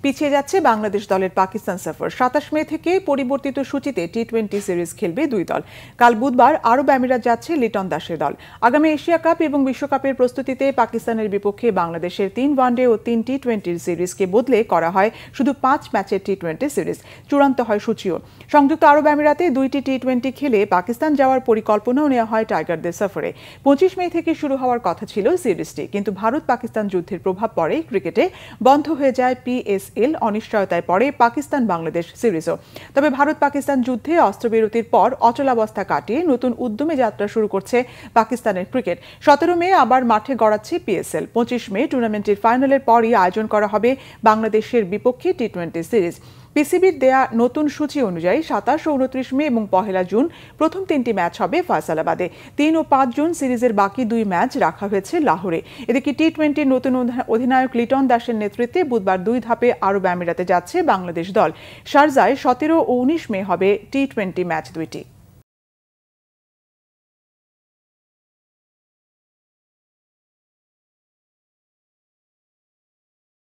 পিছিয়ে যাচ্ছে বাংলাদেশ দলের পাকিস্তান সফর। ২৭ মে থেকে পরিবর্তিত সূচিতে টি-20 সিরিজ খেলবে দুই দল। কাল বুধবার আরব আমিরাত যাচ্ছে লিটন দাসের দল। আগামী এশিয়া কাপ এবং বিশ্বকাপের প্রস্তুতিতে পাকিস্তানের বিপক্ষে বাংলাদেশের ৩ ওয়ানডে ও ৩ টি-20 সিরিজকে বদলে করা হয় শুধু ৫ ম্যাচের টি-20 সিরিজ। চূড়ান্ত হয় সূচিও। সংযুক্ত আরব আমিরাতে ২টি টি-20 খেলে পাকিস্তান যাওয়ার পরিকল্পনাও নেওয়া হয় টাইগারদের সফরে। ২৫ মে থেকে শুরু হওয়ার কথা ছিল সিরিজটি, কিন্তু ভারত পাকিস্তান যুদ্ধের প্রভাব পড়ে ক্রিকেটে বন্ধ হয়ে যায় PSL, অনিশ্চয়তায় পড়ে পাকিস্তান বাংলাদেশ সিরিজও। তবে ভারত পাকিস্তান যুদ্ধে অস্ত্রবিরতির পর অচলাবস্থা কাটিয়ে নতুন উদ্যমে যাত্রা শুরু করছে পাকিস্তানের ক্রিকেট। ১৭ মে আবার মাঠে গড়াচ্ছে PSL। ২৫ মে টুর্নামেন্টের ফাইনালের পরই আয়োজন করা হবে বাংলাদেশের বিপক্ষে টি-20 সিরিজ। পিসিবির দেয়া নতুন সূচি অনুযায়ী ২৭ ও ২৯ মে এবং ১ জুন প্রথম ৩টি ম্যাচ হবে ফয়সালাবাদে। ৩ ও ৫ জুন সিরিজের বাকি ২ ম্যাচ রাখা হয়েছে লাহোরে। এদিকে টি-20 নতুন অধিনায়ক লিটন দাসের নেতৃত্বে বুধবার ২ ধাপে আরব আমিরাতে যাচ্ছে বাংলাদেশ দল। শারজায় ১৭ ও ১৯ মে হবে টি-20 ম্যাচ দুইটি।